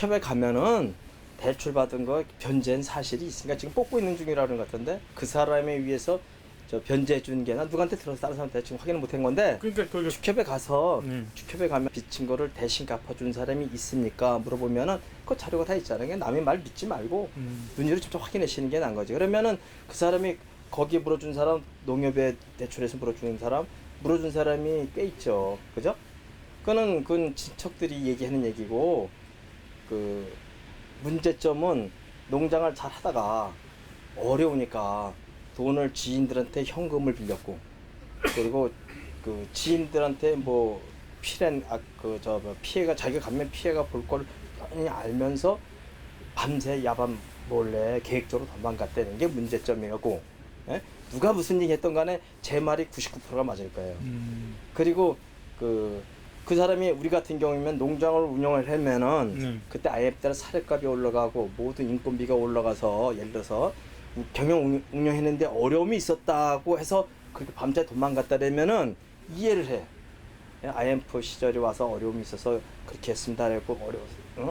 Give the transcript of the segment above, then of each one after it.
축협에 가면은 대출 받은 거 변제한 사실이 있으니까 지금 뽑고 있는 중이라는 것 같은데 그 사람에 의해서 저 변제해 준 게나 누구한테 들어서 다른 사람한테 지금 확인을 못한 건데 그러니까 그게 축협에 가서 축협에 가면 빚진 거를 대신 갚아준 사람이 있습니까? 물어보면은 그 자료가 다 있잖아요. 그러니까 남의 말 믿지 말고 눈으로 직접 확인하시는 게 나은 거지. 그러면은 그 사람이 거기에 물어준 사람, 농협에 대출해서 물어주는 사람, 물어준 사람이 꽤 있죠. 그죠? 그건 친척들이 얘기하는 얘기고 그 문제점은 농장을 잘 하다가 어려우니까 돈을 지인들한테 현금을 빌렸고 그리고 그 지인들한테 뭐 피해가 자기가 가면 피해가 볼 걸 알면서 밤새 야밤 몰래 계획적으로 도망갔다는 게 문제점이었고 예? 누가 무슨 얘기 했던 간에 제 말이 99%가 맞을 거예요. 그리고 그 사람이 우리 같은 경우면 농장을 운영을 하면은 그때 IMF 때는 사료값이 올라가고 모든 인건비가 올라가서 예를 들어서 경영 운영했는데 어려움이 있었다고 해서 그렇게 밤새 도망갔다라면은 이해를 해. IMF 시절이 와서 어려움이 있어서 그렇게 했습니다. 그리고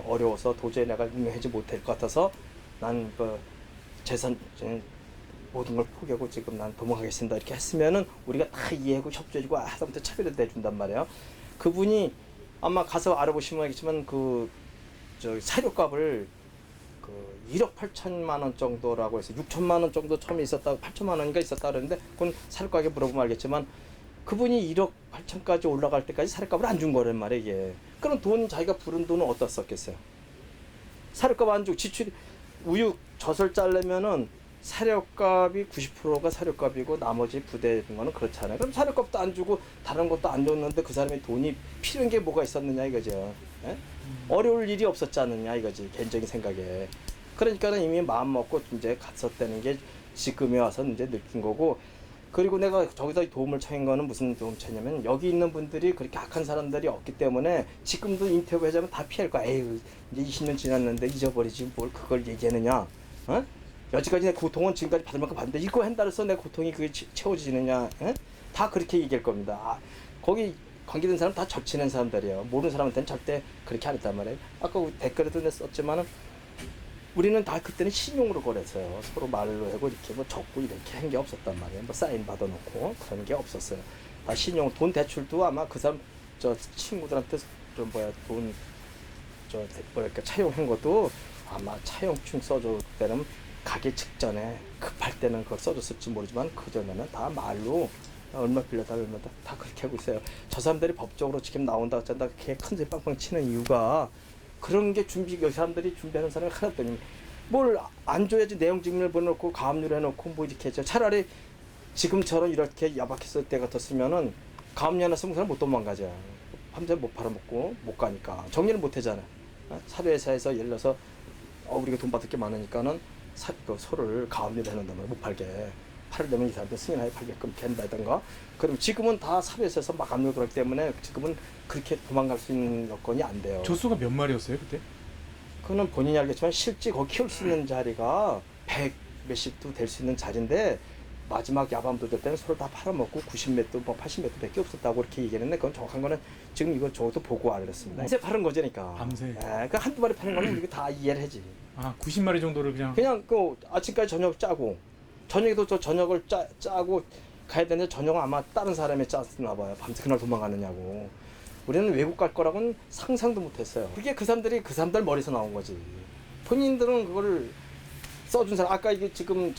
어려워서 도저히 내가 운영하지 못할 것 같아서 난 그 재산 모든 걸 포기하고 지금 난 도망가겠습니다. 이렇게 했으면은 우리가 다 이해하고 협조해주고 하다못해 차별을 내준단 말이에요. 그분이 아마 가서 알아보시면 알겠지만 사료값을 1억 8천만 원 정도라고 해서 6천만 원 정도 처음에 있었다고 8천만 원인가 있었다 그러는데 그건 사료값에 물어보면 알겠지만 그분이 1억 8천까지 올라갈 때까지 사료값을 안 준 거란 말이에요. 이게. 그럼 돈 자기가 부른 돈은 어디다 썼겠어요? 사료값 안 주고 지출 우유 젖을 짜려면은 사료값이 90%가 사료값이고 나머지 부대는 거는 그렇잖아요. 그럼 사료값도 안 주고 다른 것도 안 줬는데 그 사람이 돈이 필요한 게 뭐가 있었느냐 이거죠. 예? 어려울 일이 없었지 않느냐 이거지 개인적인 생각에. 그러니까는 이미 마음 먹고 이제 갔었다는 게 지금에 와서 이제 느낀 거고. 그리고 내가 저기서 도움을 청한 거는 무슨 도움 청냐면 여기 있는 분들이 그렇게 악한 사람들이 없기 때문에 지금도 인터뷰 하자면 다 피할 거야. 에이 이제 20년 지났는데 잊어버리지 뭘 그걸 얘기하느냐. 어? 여지까지 내 고통은 지금까지 받을 만큼 받는데 이거 한다 해서 내 고통이 그게 채워지느냐. 에? 다 그렇게 얘기할 겁니다. 거기 관계된 사람 다 적치는 사람들이에요. 모르는 사람한테는 절대 그렇게 안 했단 말이에요. 아까 댓글에도 냈었지만은 우리는 다 그때는 신용으로 거래했어요. 서로 말로 하고 이렇게 뭐 적고 이렇게 한 게 없었단 말이에요. 뭐 사인 받아놓고 그런 게 없었어요. 다 신용, 돈 대출도 아마 그 사람 친구들한테 차용한 것도 아마 차용증 써줄 때는 가기 직전에 급할 때는 그걸 써줬을지 모르지만 그 전에는 다 말로 얼마 빌려다 다 그렇게 하고 있어요. 저 사람들이 법적으로 지금 나온다 어쩐다 그렇게 큰 소리 빵빵 치는 이유가 그런 게 이 사람들이 준비하는 사람이 하나도 아니고 뭘 안 줘야지 내용 증명을 보내놓고 가압류를 해놓고 뭐 이렇게 했죠. 차라리 지금처럼 이렇게 야박했을 때 같았으면은 가압류 하나 쓰면 사람 못 도망가죠. 밤새 못 팔아먹고 못 가니까 정리를 못 하잖아요. 사료회사에서 예를 들어서 우리가 돈 받을 게 많으니까는 소를 가압류를 해놓는단 말이에요. 못 팔게. 팔려면 이 사람들 승인하에 팔게끔 된다든가. 그럼 지금은 다 사료에서 막 압류 그렇기 때문에 지금은 그렇게 도망갈 수 있는 여건이 안 돼요. 조수가 몇 마리였어요 그때? 그거는 본인이 알겠지만 실제 거기 키울 수 있는 자리가 100 몇십도 될 수 있는 자리인데 마지막 야밤도 될 때는 소를 다 팔아먹고 90몇도 뭐 80몇도 밖에 없었다고 그렇게 얘기했는데 그건 정확한 거는 지금 이거 저것도 보고 알았습니다. 밤새 파는 거니까. 밤새. 그 한두 마리 파는 거는 우리가 다 이해를 하지. 90마리 정도를 그냥 그 아침까지 저녁 짜고 저녁에도 저 저녁을 짜고 가야 되는데 저녁은 아마 다른 사람이 짰나 봐요. 밤새 그날 도망가느냐고. 우리는 외국 갈 거라고는 상상도 못했어요. 그게 그 사람들 머리에서 나온 거지. 본인들은 그걸 써준 사람 아까 이게 지금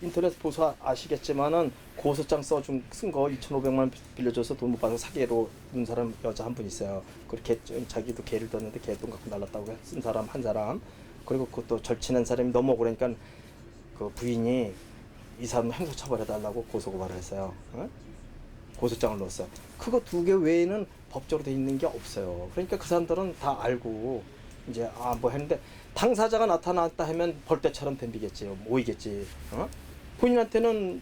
인터넷 보서 아시겠지만은 고소장 쓴 거 2,500만 원 빌려줘서 돈 못 받아서 사기로 는 사람 여자 한 분 있어요. 그렇게 자기도 개를 떴는데 개 돈 갖고 날랐다고 쓴 사람 한 사람. 그리고 그것도 절친한 사람이 너무 억울하니까 그 부인이 이 사람 형사처벌해달라고 고소고발을 했어요. 어? 고소장을 넣었어요. 그거 2개 외에는 법적으로 돼 있는 게 없어요. 그러니까 그 사람들은 다 알고 이제 뭐 했는데 당사자가 나타났다 하면 벌떼처럼 덤비겠지, 모이겠지. 어? 본인한테는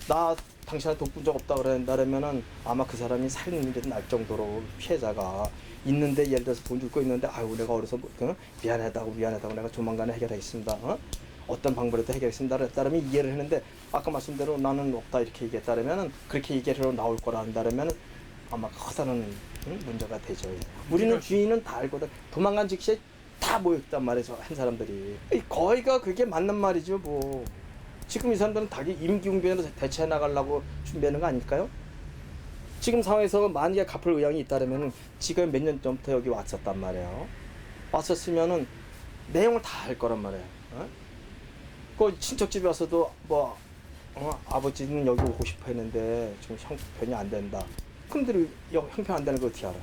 나 당신한테 돈 본 적 없다 그러면은 아마 그 사람이 살인 일이 날 정도로 피해자가 있는데 예를 들어서 돈 줄 거 있는데 아유 내가 어려서 미안하다고 내가 조만간에 해결하겠습니다. 어떤 방법으로도 해결했습니다. 따르면 이해를 했는데 아까 말씀대로 나는 없다 이렇게 얘기했다면 그렇게 얘기를 나올 거라 한다면 아마 커다란 문제가 되죠. 우리는 주인은 다 알거든. 도망간 즉시 다 다 모였단 말이죠. 한 사람들이. 거의가 그게 맞는 말이죠. 뭐 지금 이 사람들은 다 임기응변으로 대체해 나가려고 준비하는 거 아닐까요? 지금 상황에서 만약에 갚을 의향이 있다면 지금 몇 년 전부터 여기 왔었단 말이에요. 왔었으면은 내용을 다 알 거란 말이에요. 어? 그 친척 집에 와서도 뭐 아버지는 여기 오고 싶어 했는데 지금 형편이 안 된다. 근데 형편 안 되는 거 어떻게 알아?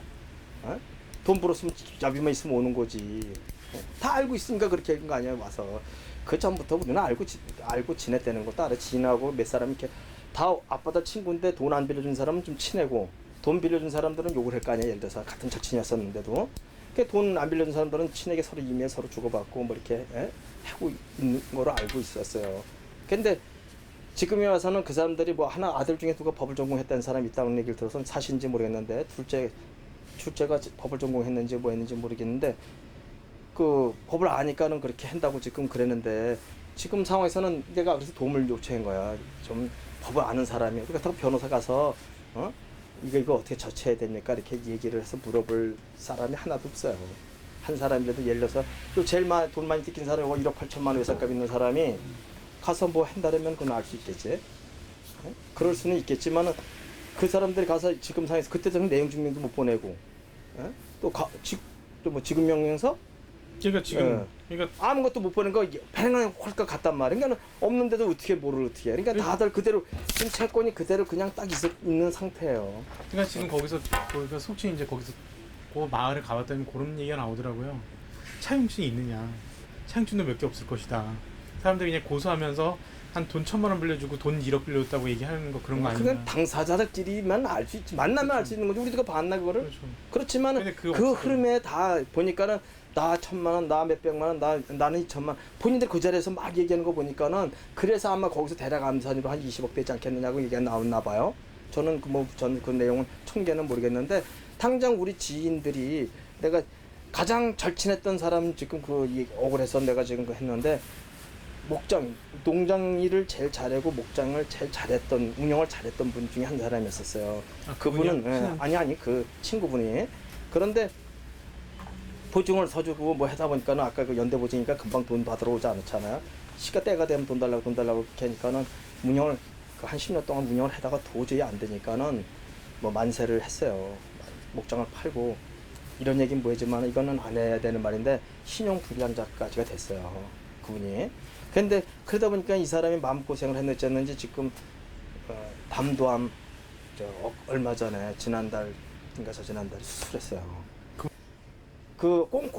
어? 돈 벌었으면 야비만 있으면 오는 거지. 다 알고 있으니까 그렇게 한 거 아니야 와서. 그 전부터 우리는 알고 지냈다는 것도 알아. 지나고 몇 사람 이렇게 다 아빠들 친구인데 돈 안 빌려준 사람은 좀 친하고 돈 빌려준 사람들은 욕을 할 거 아니야. 예를 들어서 같은 절친이었었는데도 돈 안 빌려준 사람들은 친하게 서로 이메일 서로 주고받고 뭐 이렇게 하고 있는 거로 알고 있었어요. 근데 지금에 와서는 그 사람들이 뭐 하나 아들 중에 누가 법을 전공했다는 사람이 있다는 얘기를 들어서 사실인지 모르겠는데 둘째가 법을 전공했는지 뭐 했는지 모르겠는데 그 법을 아니까는 그렇게 한다고 지금 그랬는데 지금 상황에서는 내가 그래서 도움을 요청한 거야. 좀 법을 아는 사람이 그렇다고 변호사 가서 이거 어떻게 조치해야 됩니까? 이렇게 얘기를 해서 물어볼 사람이 하나도 없어요. 한 사람이라도 예를 들어서 또 제일 돈 많이 뜯긴 사람이 1억 8천만 원 외상값 있는 사람이 가서 뭐 한다면 그건 알 수 있겠지. 그럴 수는 있겠지만은 그 사람들이 가서 지금 상황에서 그때 전 내용 증명도 못 보내고 또 뭐 지급 명령서 그러니까 지금 그러니까 아무것도 못 보낸 거 배낭에 홀딱 갔단 말이야. 그러니까 없는데도 어떻게 뭐를 어떻게 해. 그러니까 다들 그대로 지금 채권이 그대로 그냥 딱 있는 상태예요. 그러니까 지금 거기서 그러니까 속칭 이제 거기서 그 마을에 가봤더니 그런 얘기가 나오더라고요. 차용증이 있느냐? 차용증도 몇 개 없을 것이다. 사람들이 그냥 고소하면서 한 돈 1,000만 원 빌려주고 돈 1억 빌려줬다고 얘기하는 거 그런 거 아니냐? 그건 당사자들끼리만 알 수 있지. 만나면 알 수 있는 거지. 우리가 봤나 그거를? 그렇죠. 그렇지만 그 흐름에 다 보니까는 나 1,000만 원, 나 몇백만 원, 나는 2,000만 원. 본인들 그 자리에서 막 얘기하는 거 보니까는 그래서 아마 거기서 대략 암산으로 한 20억 되지 않겠느냐고 얘기가 나왔나 봐요. 저는 그 내용은 총계는 모르겠는데 당장 우리 지인들이 내가 가장 절친했던 사람 지금 억울해서 내가 지금 했는데 농장 일을 제일 잘하고 목장을 제일 잘했던 운영을 잘했던 분 중에 한 사람이었었어요. 그분은 아니 그 친구분이 그런데 보증을 서주고 뭐 하다 보니까는 아까 그 연대 보증이니까 금방 돈 받으러 오지 않았잖아요. 시가 때가 되면 돈 달라고 이렇게 하니까는 운영을 한 10년 동안 운영을 하다가 도저히 안 되니까는 뭐 만세를 했어요. 목장을 팔고 이런 얘기는 뭐지만 이거는 안 해야 되는 말인데 신용 불량자까지가 됐어요. 그분이. 근데 그러다 보니까 이 사람이 마음고생을 했는지 지금 담도암 얼마 전에 지난달인가 저지난달에 수술했어요.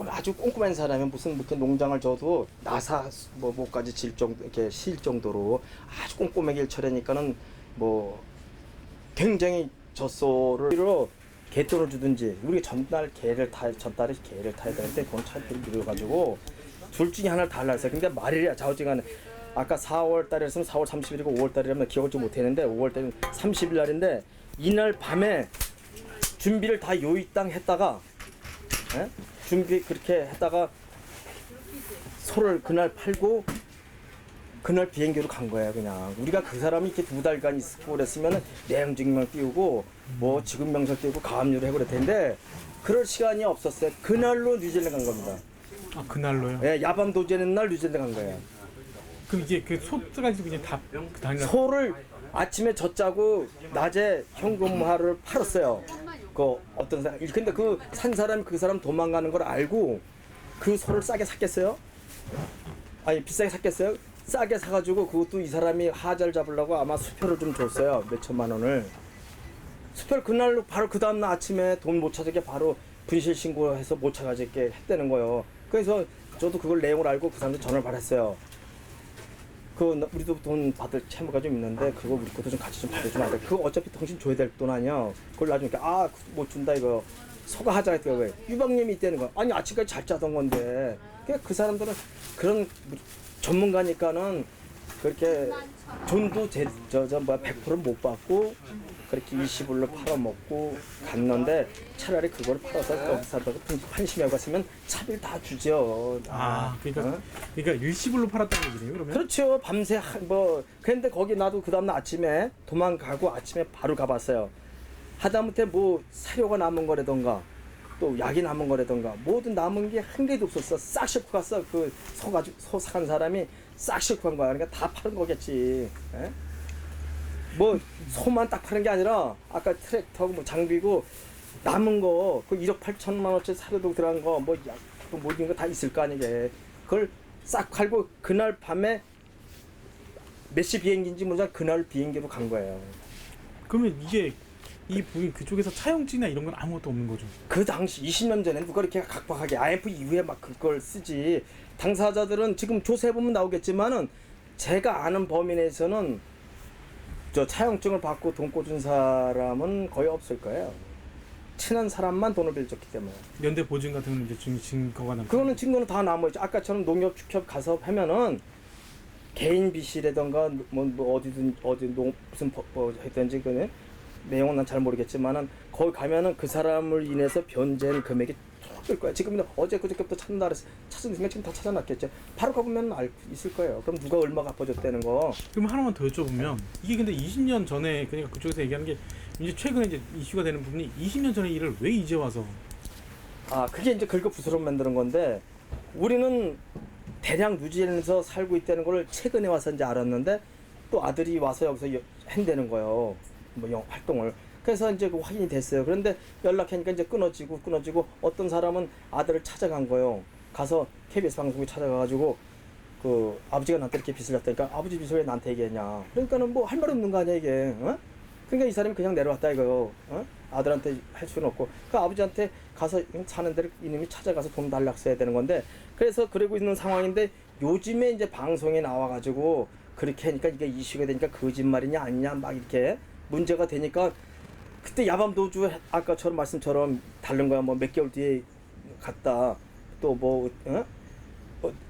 아주 꼼꼼한 사람이 무슨 이렇게 농장을 져도 나사 뭐까지 이렇게 실 정도로 아주 꼼꼼하게 일처리하니까는 뭐 굉장히 젖소를 개돈을 주든지 우리 전달에 개를 타야 되는데 그건 차들이 밀어가지고 둘 중에 하나를 달라했어요. 근데 말이야 좌우지간에 아까 4월 달이었으면 4월 30일이고 5월 달이라면 기억을 좀 못했는데 5월 달은 30일 날인데 이날 밤에 준비를 다 요이땅 했다가 준비 그렇게 했다가 소를 그날 팔고 그날 비행기로 간 거예요. 그냥 우리가 그 사람이 이렇게 2달간 있고 그랬으면 내용 증명 띄우고 뭐 지급 명령 띄우고 가압류를 해고 그럴 텐데 그럴 시간이 없었어요. 그날로 뉴질랜드 간 겁니다. 아 그날로요? 네, 야밤 도제는 날 뉴질랜드 간 거예요. 그럼 이게 그 소까지 그냥 다 당장 소를 아침에 젖자고 낮에 현금화를 팔았어요. 그 어떤 사람 근데 그 산 사람이 그 사람 도망가는 걸 알고 그 소를 싸게 샀겠어요? 아니 비싸게 샀겠어요? 싸게 사가지고 그것도 이 사람이 하자를 잡으려고 아마 수표를 좀 줬어요. 몇 천만 원을. 수표를 그날로 바로 그 다음날 아침에 돈 못 찾게 바로 분실 신고해서 못 찾아게 했다는 거예요. 그래서 저도 그걸 내용을 알고 그 사람한테 전화를 받았어요. 우리도 돈 받을 채무가 좀 있는데 그거 우리 것도 좀 같이 좀 받아주면 안 돼? 그거 어차피 당신 줘야 될 돈 아니야. 그걸 나중에 못 준다 이거. 소가 하자 했더니 왜 유방님이 있다는 거. 아니 아침까지 잘 짜던 건데. 그 사람들은 그런 전문가니까는 그렇게 돈도 100% 못 받고 그렇게 20불로 팔아먹고 갔는데 차라리 그걸 팔아서 여기서 판심해 갔으면 차비를 다 주죠. 그러니까 일시불로 팔았다는 얘기네요. 그러면 그렇죠. 밤새 그런데 거기 나도 그 다음날 아침에 도망가고 아침에 바로 가봤어요. 하다못해 뭐 사료가 남은 거라던가 또 약이 남은 거라던가 모든 남은 게 한 개도 없었어. 싹 싣고 갔어. 그 소 사간 사람이 싹 싣고 간 거야. 그러니까 다 파는 거겠지. 에? 뭐 소만 딱 파는 게 아니라 아까 트랙터 뭐 장비고 남은 거 그 1억 8천만 원짜리 사료도 들어간 거 뭐 약 모든 거 다 있을 거 아니게. 그걸 싹 팔고 그날 밤에 몇 시 비행기인지 모르지만 그날 비행기로 간 거예요. 그러면 이게 이 부인 그쪽에서 차용증이나 이런 건 아무것도 없는 거죠. 그 당시 20년 전에 누가 이렇게 각박하게 IMF 이후에 막 그걸 쓰지. 당사자들은 지금 조사해보면 나오겠지만은 제가 아는 범위 내에서는 저 차용증을 받고 돈 꿔준 사람은 거의 없을 거예요. 친한 사람만 돈을 빌렸기 때문에. 연대 보증 같은 건 이제 증거가 남죠. 그거는 증거는 다 남아있죠. 아까처럼 농협 축협 가서 하면은 개인 빚이라던가 뭐 어디든 무슨 했든지 그 내용은 난 잘 모르겠지만은 거기 가면은 그 사람을 인해서 변제한 금액이 될 거야. 지금 어제 그저께부터 찾는다 그래서 찾은 순간 지금 다 찾아놨겠죠. 바로 가보면 알 있을 거예요. 그럼 누가 얼마 갚아줬다는 거. 그럼 하나만 더 여쭤보면 이게 근데 20년 전에 그러니까 그쪽에서 얘기하는 게 이제 최근에 이제 이슈가 되는 부분이 20년 전의 일을 왜 이제 와서 아 그게 이제 긁어 부스럼 만드는 건데 우리는 대량 누진에서 살고 있다는 걸 최근에 와서 이제 알았는데 또 아들이 와서 여기서 한다는 거예요. 뭐 활동을. 그래서 이제 그 확인이 됐어요. 그런데 연락하니까 이제 끊어지고 어떤 사람은 아들을 찾아간 거예요. 가서 KBS 방송국에 찾아가가지고 그 아버지가 나한테 이렇게 빚을 졌다니까 아버지 빚을 왜 나한테 얘기했냐. 그러니까는 뭐 할 말 없는 거 아니야 이게. 어? 그러니까 이 사람이 그냥 내려왔다 이거요. 어? 아들한테 할 수는 없고 그 아버지한테 가서 사는 데를 이놈이 찾아가서 돈 달라고 써야 되는 건데 그래서 그러고 있는 상황인데 요즘에 이제 방송에 나와가지고 그렇게 하니까 이게 이슈가 되니까 거짓말이냐 아니냐 막 이렇게 문제가 되니까 그때 야밤도주 아까처럼 말씀처럼 다른 거야 뭐 몇 개월 뒤에 갔다 또 뭐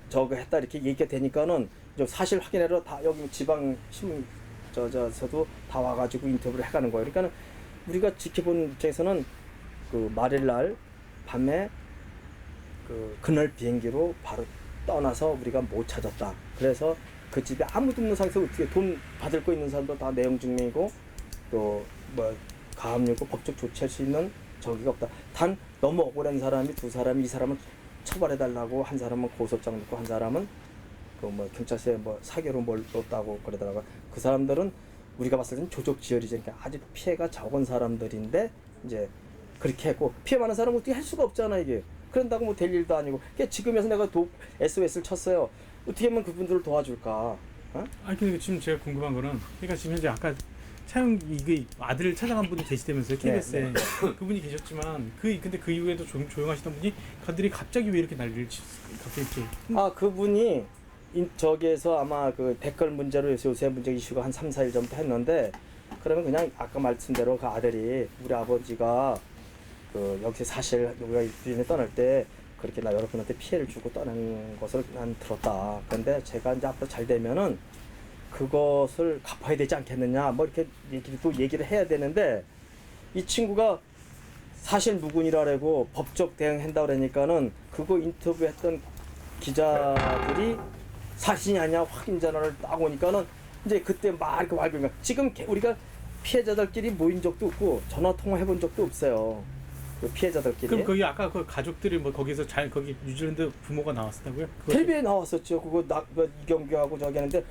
저거 했다 이렇게 얘기가 되니까는 사실 확인하러 다 여기 지방 신문 저서도 다 와가지고 인터뷰를 해가는 거예요. 그러니까 우리가 지켜본 입장에서는 그 말일날 밤에 그날 비행기로 바로 떠나서 우리가 못 찾았다. 그래서 그 집에 아무도 없는 상태에서 어떻게 돈 받을 거 있는 사람도 다 내용 증명이고 또 뭐 가압류고 법적 조치할 수 있는 저기가 없다. 단 너무 억울한 사람이 두 사람이 이 사람을 처벌해달라고 한 사람은 고소장 넣고 한 사람은 그 뭐 경찰서에 뭐 사교로 뭘 넣었다고 그러더라고요. 그 사람들은 우리가 봤을 때는 조족지혈이죠. 그러니까 아주 피해가 적은 사람들인데 이제 그렇게 했고 피해 많은 사람은 어떻게 할 수가 없잖아 이게. 그런다고 뭐 될 일도 아니고. 그러니까 지금에서 내가 SOS를 쳤어요. 어떻게 하면 그분들을 도와줄까? 어? 아니 근데 지금 제가 궁금한 거는 그러니까 지금 현재 아까 차용 이게 아들을 찾아간 분이 계시다면서요 KBS에 네. 그분이 계셨지만 근데 그 이후에도 조용하시던 분이 그들이 갑자기 왜 이렇게 난리를 갑자기 이렇게 아 그분이 저기에서 아마 그 댓글 문제로 요새 문제 이슈가 한 3, 4일 전부터 했는데 그러면 그냥 아까 말씀대로 그 아들이 우리 아버지가 그 여기서 사실 우리가 유진에 떠날 때 그렇게 나 여러분한테 피해를 주고 떠난 것을 난 들었다. 그런데 제가 이제 앞으로 잘 되면은 그것을 갚아야 되지 않겠느냐 뭐 이렇게 얘기를 해야 되는데 이 친구가 사실 무근이라고 법적 대응한다 그러니까는 그거 인터뷰했던 기자들이 사실이 아니냐 확인 전화를 딱 오니까는 이제 그때 막 이렇게 말고 지금 우리가 피해자들끼리 모인 적도 없고 전화 통화해본 적도 없어요. 그 피해자들끼리. 그럼 거기 아까 그 가족들이 뭐 거기서 잘 거기 뉴질랜드 부모가 나왔었다고요? 텔레비에 나왔었죠. 그거 이경규하고 저기 하는데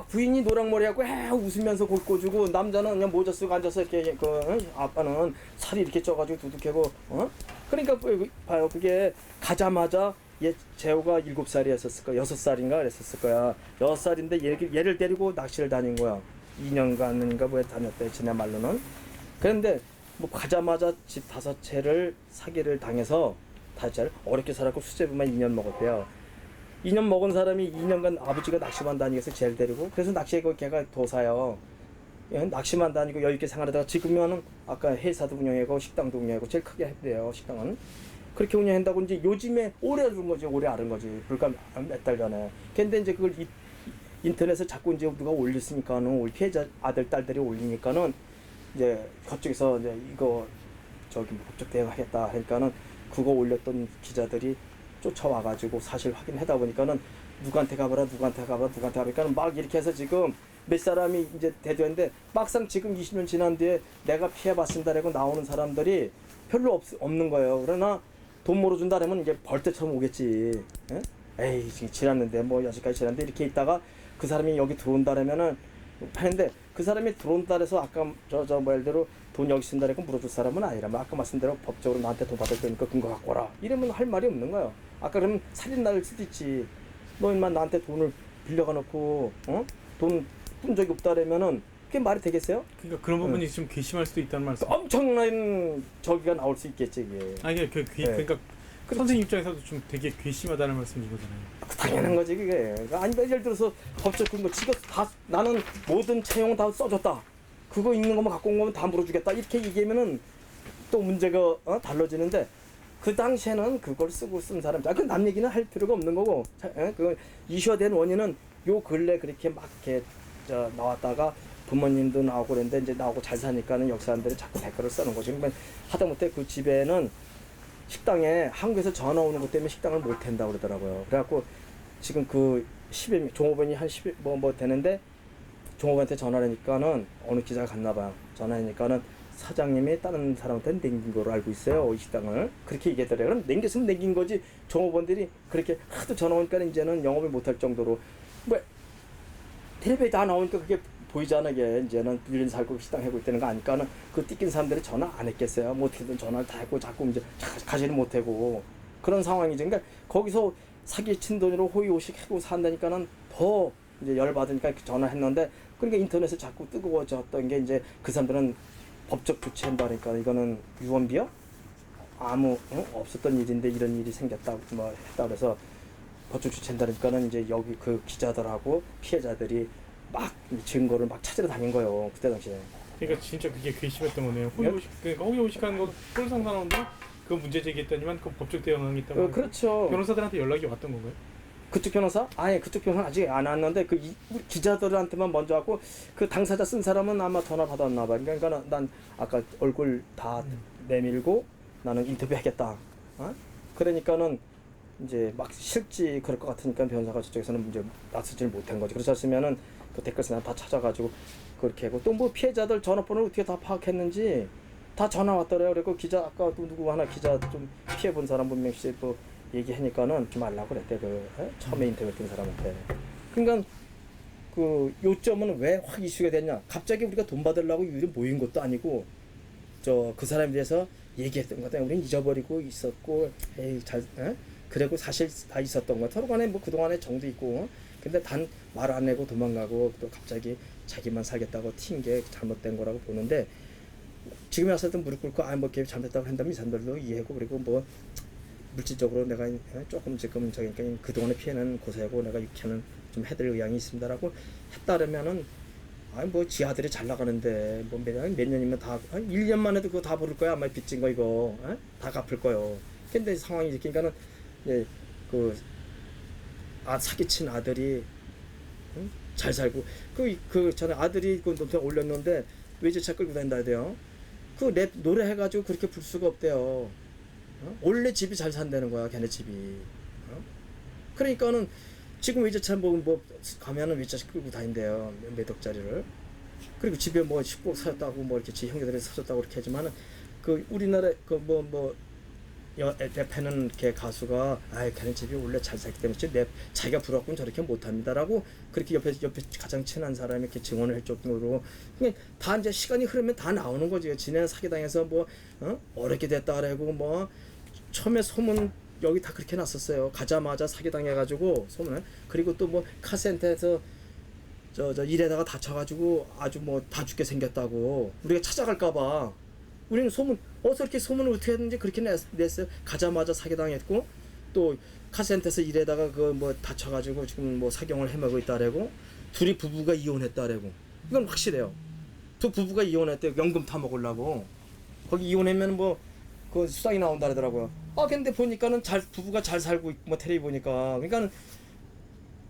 부인이 노랑머리하고 웃으면서 골 꽂주고 남자는 그냥 모자 쓰고 앉아서 이렇게 아빠는 살이 이렇게 쪄가지고 두둑하고 그러니까 봐요. 그게 가자마자 재호가 7살이었을 거야. 6살인가 그랬었을 거야. 6살인데 얘를 데리고 낚시를 다닌 거야. 2년간인가 뭐에 다녔대 지네 말로는. 그런데 뭐 가자마자 집 5채를 사기를 당해서 5채를 어렵게 살았고 수제비만 2년 먹었대요. 2년 먹은 사람이 2년간 아버지가 낚시만 다니면서 쟤를 데리고 그래서 낚시에 걔가 도사요. 낚시만 다니고 여유있게 생활하다가 지금은 아까 회사도 운영하고 식당도 운영하고 제일 크게 했대요. 식당은 그렇게 운영한다고 이제 요즘에 오래 알은 거지. 오래 알은 거지. 불과 몇 달 전에. 근데 이제 그걸 인터넷에 자꾸 이제 누가 올렸으니까는 우리 피해자 아들 딸들이 올리니까는 이제 그쪽에서 이제 이거 저기 법적 대응하겠다 하니까는 그거 올렸던 기자들이 쫓아와가지고 사실 확인하다 보니까는 누구한테 가봐라 하니까는 막 이렇게 해서 지금 몇 사람이 이제 대두했는데 막상 지금 20년 지난 뒤에 내가 피해봤습니다라고 나오는 사람들이 별로 없는 거예요. 그러나 돈 몰아준다 그러면 이게 벌떼처럼 오겠지. 예? 에이 지금 지났는데 뭐 여기까지 지났는데 이렇게 있다가 그 사람이 여기 들어온다 그러면은 하는데 그 사람이 들어온다 그래서 아까 저 말대로 돈 여기 쓴다 그러고 물어줄 사람은 아니라면 아까 말씀대로 법적으로 나한테 돈 받을 거니까 근거 갖고 와라 이러면 할 말이 없는 거예요. 아까 그러면 살인 날 수도 있지. 너 인마 나한테 돈을 빌려가 놓고 돈 꾼 적이 없다 그러면은 그게 말이 되겠어요? 그러니까 그런 부분이 좀 괘씸할 수도 있다는 말씀. 엄청난 저기가 나올 수 있겠지 이게. 아니 그러니까 선생님 입장에서도 좀 되게 괘씸하다는 말씀인 거잖아요. 당연한 거지 그게. 아니 예를 들어서 법적 근거 지가 다 나는 모든 채용 다 써줬다. 그거 있는 것만 갖고 온 거면 다 물어주겠다. 이렇게 얘기하면은 또 문제가 달라지는데 그 당시에는 그걸 쓰고 쓴 사람들. 그 남 얘기는 할 필요가 없는 거고. 그 이슈화 된 원인은 요 근래 그렇게 막 이렇게 나왔다가 부모님도 나오고 그랬는데 이제 나오고 잘 사니까는 여기 사람들이 자꾸 댓글을 쓰는 거죠. 그러면 하다못해 그 집에는 식당에 한국에서 전화 오는 것 때문에 식당을 못 한다고 그러더라고요. 그래갖고 지금 그 10일 종업원이 한 10일 뭐 되는데 종업원한테 전화를 하니까는 어느 기자가 갔나 봐요. 전화하니까는 사장님이 다른 사람한테 남긴 거로 알고 있어요. 이 식당을. 그렇게 얘기하더래요. 그럼 남겼으면 남긴 거지. 종업원들이 그렇게 하도 전화 오니까 이제는 영업을 못 할 정도로 뭐 텔레비에 다 나오니까 그게 보이잖아. 이게 이제는 빌린 살고 식당 하고 있다는 거 아니까는 그 띠낀 사람들이 전화 안 했겠어요. 뭐 어떻게든 전화를 다 했고 자꾸 이제 가지를 못 하고 그런 상황이지. 그러니까 거기서 사기 친 돈으로 호의호식 하고 산다니까는 더 이제 열 받으니까 전화했는데 그러니까 인터넷에 자꾸 뜨거워졌던 게 이제 그 사람들은 법적 조치한다 그러니까 이거는 유언비어 아무 없었던 일인데 이런 일이 생겼다 뭐 했다 그래서 법적 조치한다 그러니까는 이제 여기 그 기자들하고 피해자들이 막 증거를 막 찾으러 다닌 거예요 그때 당시에. 그러니까 진짜 그게 괘씸했던 거네요. 호의호식 그러니까 호의호식하는 거 꼴상사나운데 그 문제 제기했더니만 그 법적 대응이 있다고. 그렇죠. 변호사들한테 연락이 왔던 건가요? 그쪽 변호사? 아니 그쪽 변호사 아직 안 왔는데 그 우리 기자들한테만 먼저 왔고 그 당사자 쓴 사람은 아마 전화 받았나 봐. 그러니까 난 아까 얼굴 다 내밀고 나는 인터뷰 하겠다. 그러니까는 이제 막 실지 그럴 것 같으니까 변호사가 저쪽에서는 이제 나서질 못한 거지. 그렇지 않으면은 그 댓글에서 다 찾아가지고 그렇게 하고 또 뭐 피해자들 전화번호를 어떻게 다 파악했는지 다 전화 왔더래요. 그리고 기자 아까 또 누구 하나 기자 좀 피해 본 사람 분명히 또 얘기하니까는 좀 알라고 그랬대. 처음에 인터뷰했던 사람한테. 그러니까 그 요점은 왜 확 이슈가 됐냐? 갑자기 우리가 돈 받으려고 유리 모인 것도 아니고 그 사람에 대해서 얘기했던 거다. 우리는 잊어버리고 있었고, 그리고 사실 다 있었던 거. 서로 간에 뭐 그동안에 정도 있고, 근데 단 말 안 내고 도망가고 또 갑자기 자기만 살겠다고 튄 게 잘못된 거라고 보는데 지금 와서 무릎 꿇고 뭐 걔 잘못했다고 한다면 이 사람들도 이해하고 그리고 뭐 물질적으로 내가 조금 지금 그동안의 피해는 고소하고 내가 육체는 좀 해드릴 의향이 있습니다라고 했다라면은 뭐 지 아들이 잘 나가는데 뭐 몇 년이면 다 1년 만에도 그거 다 부를 거야. 아마 빚진 거 이거 다 갚을 거요. 근데 상황이 이렇게 그러니까는 사기친 아들이 잘 살고 그 전에 아들이 그 노래 올렸는데 외제차 끌고 다닌다 해야 그 랩 노래 해가지고 그렇게 불 수가 없대요. 원래 집이 잘 산다는 거야, 걔네 집이. 그러니까는 지금 외제차 뭐 가면은 외제차 끌고 다닌대요, 몇 억짜리를. 그리고 집에 뭐 식구 사줬다고 뭐 이렇게 지 형제들이 사줬다고 그렇게 하지만은 그 우리나라 랩하는 걔 가수가 걔네 집이 원래 잘 살기 때문에 자기가 부러웠군 저렇게 못합니다라고 그렇게 옆에 가장 친한 사람이 이렇게 증언을 할 정도로 그냥 다 이제 시간이 흐르면 다 나오는 거지. 지네는 사기당해서 뭐 어렵게 됐다라고 뭐 처음에 소문 여기 다 그렇게 났었어요. 가자마자 사기당해가지고 소문을. 그리고 또 뭐 카센터에서 저 일에다가 다쳐가지고 아주 뭐 다 죽게 생겼다고 우리가 찾아갈까봐. 우리는 소문 어서 이렇게 소문을 어떻게 했는지 그렇게 냈어요. 가자마자 사기당했고 또 카센터에서 일에다가 그 뭐 다쳐가지고 지금 뭐 사경을 헤매고 있다래고 둘이 부부가 이혼했다래고 이건 확실해요. 두 부부가 이혼했대요. 연금 타먹으려고. 거기 이혼하면 뭐 그 수당이 나온다 그러더라고요. 근데 보니까는 부부가 잘 살고 있고 뭐 텔레비 보니까 그러니까는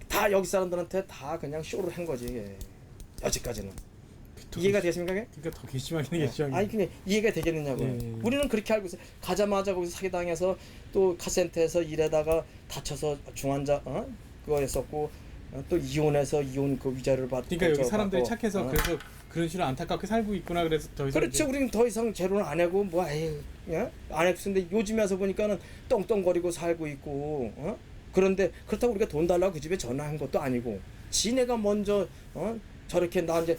다 여기 사람들한테 다 그냥 쇼를 한 거지. 이게. 여기까지는. 이해가 되겠습니까? 그러니까 더 괘씸하긴 괘씸하긴. 아니 근데 이해가 되겠느냐고요. 네. 우리는 그렇게 알고 있어요. 가자마자 거기서 사기당해서 또 카센터에서 일하다가 다쳐서 중환자 그거 했었고 또 이혼해서 이혼 그 위자료를 받고 그러니까 여기 사람들이 착해서 그래서 그런 식으로 안타깝게 살고 있구나. 그래서 더 이상 그렇죠. 우리는 더 이상 재론을 안 하고 뭐 아예 안 해도 근데 요즘에 와서 보니까는 떵떵거리고 살고 있고 그런데 그렇다고 우리가 돈 달라고 그 집에 전화한 것도 아니고 지네가 먼저 저렇게 나 이제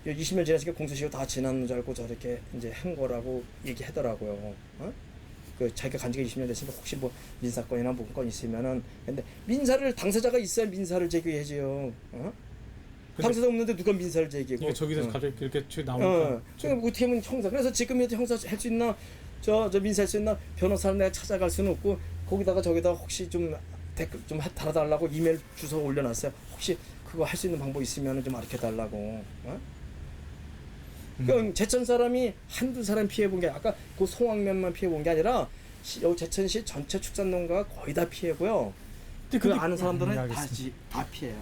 20년 지났으니까 공소시효 다 지난 줄 알고 저렇게 이제 한 거라고 얘기하더라고요. 그 자기가 간 지가 20년 됐으니까 혹시 뭐 민사건이나 뭔건 있으면은 근데 민사를 당사자가 있어야 민사를 제기해야지요. 당사자 없는데 누가 민사를 제기하고? 저기서 갑자기 이렇게 나오니까 그러니까 어떻게 하면 형사. 그래서 지금이라도 형사 할 수 있나? 저 민사할 수 있나? 변호사를 내가 찾아갈 수는 없고 거기다가 저기다 혹시 좀 댓글 좀 달아달라고 이메일 주소 올려놨어요. 혹시 그거 할 수 있는 방법 있으면 좀 알려 달라고. 그러니까 제천 사람이 한두 사람 피해 본 게 아까 그 송악면만 피해 본 게 아니라 여기 제천시 전체 축산농가가 거의 다 피해고요. 그 아는 사람들은 다 피해요.